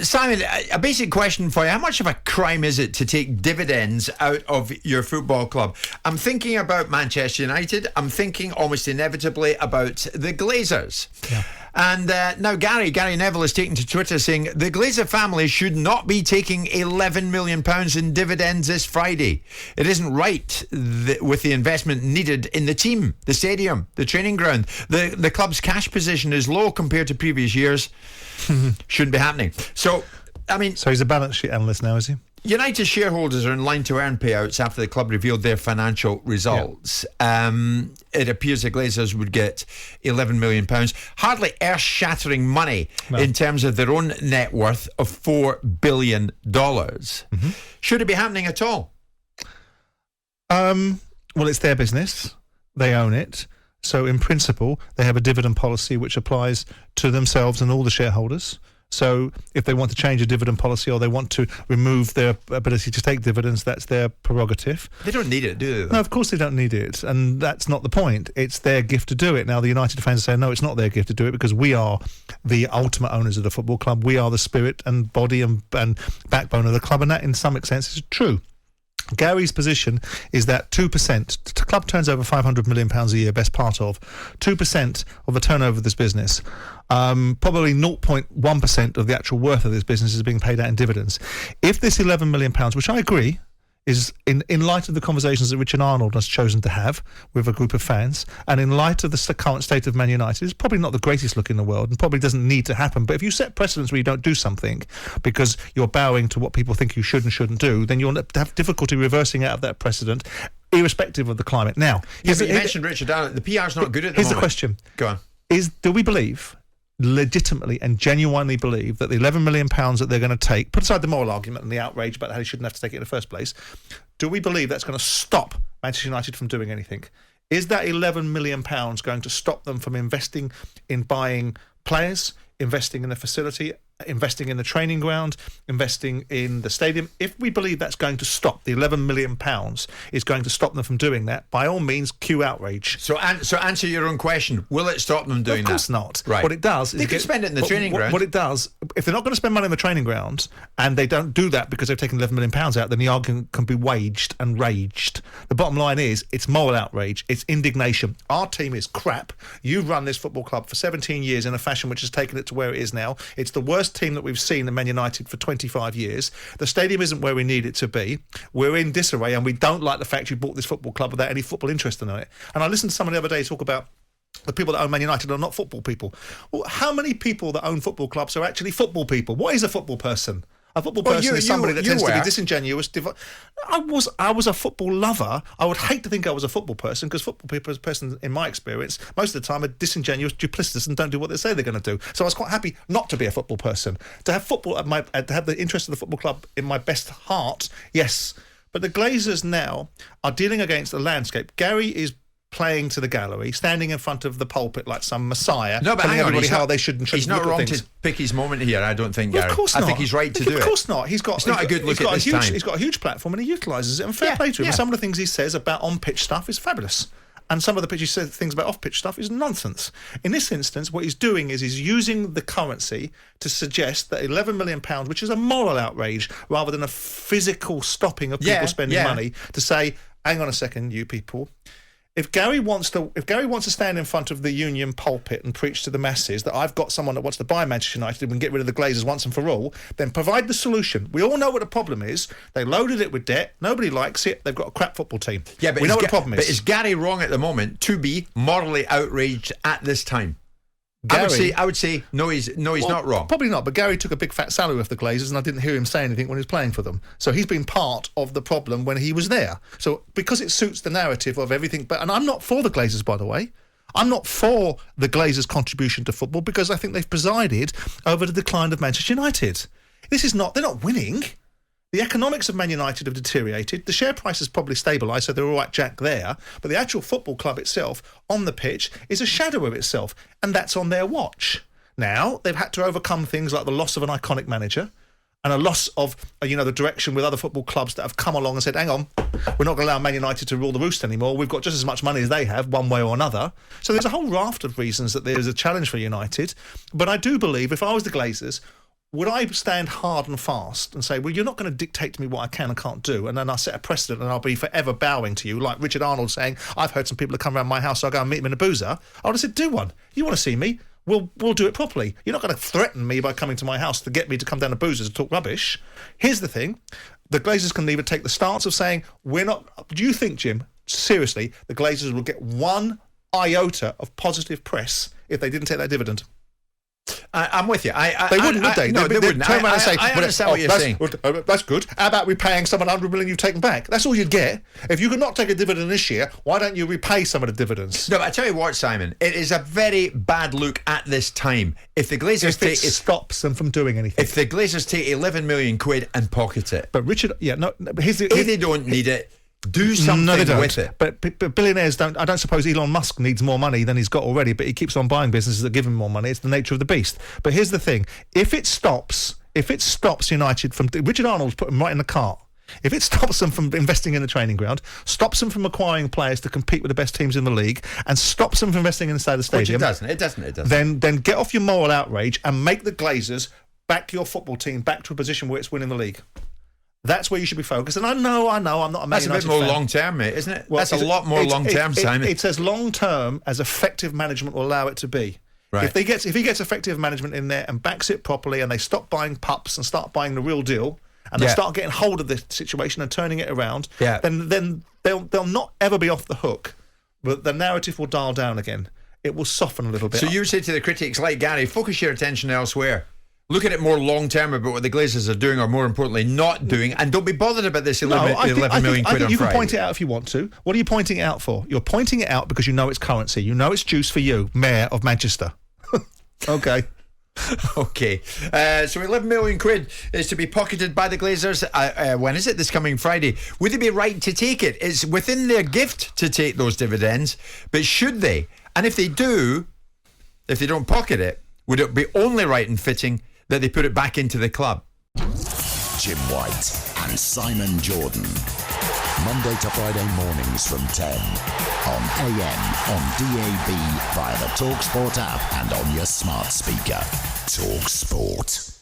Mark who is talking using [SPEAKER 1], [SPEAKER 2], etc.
[SPEAKER 1] Simon, a basic question for you. How much of a crime is it to take dividends out of your football club? I'm thinking about Manchester United. I'm thinking almost inevitably about the Glazers.
[SPEAKER 2] Yeah.
[SPEAKER 1] And now Gary Neville is taking to Twitter saying the Glazer family should not be taking £11 million in dividends this Friday. It isn't right with the investment needed in the team, the stadium, the training ground. The club's cash position is low compared to previous years. Shouldn't be happening. So
[SPEAKER 2] he's a balance sheet analyst now, is he?
[SPEAKER 1] United shareholders are in line to earn payouts after the club revealed their financial results. Yeah. It appears the Glazers would get £11 million. Hardly earth-shattering money in terms of their own net worth of $4 billion. Mm-hmm. Should it be happening at all?
[SPEAKER 2] Well, it's their business. They own it. So in principle, they have a dividend policy which applies to themselves and all the shareholders. So if they want to change a dividend policy or they want to remove their ability to take dividends, that's their prerogative.
[SPEAKER 1] They don't need it, do they?
[SPEAKER 2] No, of course they don't need it. And that's not the point. It's their gift to do it. Now, the United fans are saying, no, it's not their gift to do it because we are the ultimate owners of the football club. We are the spirit and body and backbone of the club. And that, in some extent, is true. Gary's position is that 2%, the club turns over £500 million a year, best part of, 2% of the turnover of this business, probably 0.1% of the actual worth of this business is being paid out in dividends. If this £11 million, which I agree, is in light of the conversations that Richard Arnold has chosen to have with a group of fans, and in light of the current state of Man United, it's probably not the greatest look in the world and probably doesn't need to happen. But if you set precedents where you don't do something because you're bowing to what people think you should and shouldn't do, then you'll have difficulty reversing out of that precedent, irrespective of the climate. Now,
[SPEAKER 1] you mentioned Richard Arnold. The PR's not good at the moment.
[SPEAKER 2] Here's the question.
[SPEAKER 1] Go on.
[SPEAKER 2] Do we believe, legitimately and genuinely believe, that the £11 million that they're going to take, put aside the moral argument and the outrage about how they shouldn't have to take it in the first place, do we believe that's going to stop Manchester United from doing anything? Is that £11 million going to stop them from investing in buying players, investing in the facility, investing in the training ground, investing in the stadium? If we believe that's going to stop, the £11 million is going to stop them from doing that, by all means, cue outrage.
[SPEAKER 1] So answer your own question. Will it stop them doing that?
[SPEAKER 2] Of course not.
[SPEAKER 1] Right.
[SPEAKER 2] What it does is...
[SPEAKER 1] They can spend it in the training ground.
[SPEAKER 2] What it does, if they're not going to spend money in the training ground, and they don't do that because they've taken £11 million out, then the argument can be waged and raged. The bottom line is, it's moral outrage, it's indignation. Our team is crap. You've run this football club for 17 years in a fashion which has taken it to where it is now. It's the worst team that we've seen in Man United for 25 years. The stadium isn't where we need it to be. We're in disarray and we don't like the fact you bought this football club without any football interest in it. And I listened to someone the other day talk about the people that own Man United are not football people. Well, how many people that own football clubs are actually football people? What is a football person? A football person is somebody that tends to be disingenuous. I was a football lover. I would hate to think I was a football person, because football people, as a person, in my experience, most of the time are disingenuous, duplicitous, and don't do what they say they're going to do. So I was quite happy not to be a football person. To have football to have the interest of the football club in my best heart, yes. But the Glazers now are dealing against the landscape. Gary is playing to the gallery, standing in front of the pulpit like some messiah, telling everybody how they should and shouldn't look at things.
[SPEAKER 1] He's not wrong to pick his moment here, I don't think, Gary.
[SPEAKER 2] Well, of course not.
[SPEAKER 1] I think he's right to do it.
[SPEAKER 2] Of course not. It's
[SPEAKER 1] not a good look at this time.
[SPEAKER 2] He's got a huge platform and he utilises it, and fair play to him. Yeah. Some of the things he says about on-pitch stuff is fabulous. And some of the things about off-pitch stuff is nonsense. In this instance, what he's doing is he's using the currency to suggest that £11 million, which is a moral outrage rather than a physical stopping of people spending money, to say, hang on a second, you people. If Gary wants to stand in front of the Union pulpit and preach to the masses that I've got someone that wants to buy Manchester United and get rid of the Glazers once and for all, then provide the solution. We all know what the problem is. They loaded it with debt. Nobody likes it. They've got a crap football team. Yeah, but we know what the problem is.
[SPEAKER 1] But is Gary wrong at the moment to be morally outraged at this time? Gary, I would say no. He's not wrong.
[SPEAKER 2] Probably not. But Gary took a big fat salary off the Glazers, and I didn't hear him say anything when he was playing for them. So he's been part of the problem when he was there. So because it suits the narrative of everything, and I'm not for the Glazers, by the way. I'm not for the Glazers' contribution to football, because I think they've presided over the decline of Manchester United. They're not winning. The economics of Man United have deteriorated. The share price has probably stabilised, so they're all right jack there. But the actual football club itself, on the pitch, is a shadow of itself. And that's on their watch. Now, they've had to overcome things like the loss of an iconic manager and a loss of, the direction with other football clubs that have come along and said, hang on, we're not going to allow Man United to rule the roost anymore. We've got just as much money as they have, one way or another. So there's a whole raft of reasons that there's a challenge for United. But I do believe, if I was the Glazers, would I stand hard and fast and say, well, you're not going to dictate to me what I can and can't do, and then I'll set a precedent and I'll be forever bowing to you, like Richard Arnold saying, I've heard some people that come around my house, so I'll go and meet them in a boozer. I would have said, do one. You want to see me? We'll do it properly. You're not going to threaten me by coming to my house to get me to come down to boozers and talk rubbish. Here's the thing. The Glazers can either take the stance of saying, we're not... Do you think, Jim, seriously, the Glazers will get one iota of positive press if they didn't take that dividend?
[SPEAKER 1] I'm with you.
[SPEAKER 2] They wouldn't, would they?
[SPEAKER 1] No, they wouldn't.
[SPEAKER 2] Turn around and say,
[SPEAKER 1] I understand what you're saying.
[SPEAKER 2] That's good. How about repaying some of the 100 million you've taken back? That's all you'd get. If you could not take a dividend this year, why don't you repay some of the dividends?
[SPEAKER 1] No, but I tell you what, Simon, it is a very bad look at this time. If the Glazers
[SPEAKER 2] stops them from doing anything.
[SPEAKER 1] If the Glazers take 11 million quid and pocket it.
[SPEAKER 2] But Richard, if
[SPEAKER 1] they don't need it, do something with it.
[SPEAKER 2] But billionaires don't. I don't suppose Elon Musk needs more money than he's got already, but he keeps on buying businesses that give him more money. It's the nature of the beast. But here's the thing: if it stops United from... Richard Arnold's put them right in the cart. If it stops them from investing in the training ground, stops them from acquiring players to compete with the best teams in the league, and stops them from investing inside the stadium...
[SPEAKER 1] Which it doesn't.
[SPEAKER 2] Then get off your moral outrage and make the Glazers back your football team back to a position where it's winning the league. That's where you should be focused. And I know, I'm not a Man United fan. That's a bit more
[SPEAKER 1] long-term, mate, isn't it? Well, that's a lot more long-term, Simon.
[SPEAKER 2] It's as long-term as effective management will allow it to be.
[SPEAKER 1] Right.
[SPEAKER 2] If he gets effective management in there and backs it properly, and they stop buying pups and start buying the real deal, and they start getting hold of the situation and turning it around, then they'll not ever be off the hook. But the narrative will dial down again. It will soften a little bit.
[SPEAKER 1] So you say to the critics like Gary, focus your attention elsewhere. Look at it more long-term about what the Glazers are doing, or more importantly, not doing, and don't be bothered about this 11 million quid on
[SPEAKER 2] you
[SPEAKER 1] Friday.
[SPEAKER 2] Can point it out if you want to. What are you pointing it out for? You're pointing it out because you know it's currency. You know it's juice for you, Mayor of Manchester. Okay.
[SPEAKER 1] Okay. So 11 million quid is to be pocketed by the Glazers. When is it? This coming Friday. Would they be right to take it? It's within their gift to take those dividends, but should they? And if they do, if they don't pocket it, would it be only right and fitting that they put it back into the club?
[SPEAKER 3] Jim White and Simon Jordan. Monday to Friday mornings from 10 on AM, on DAB, via the talkSPORT app and on your smart speaker. talkSPORT.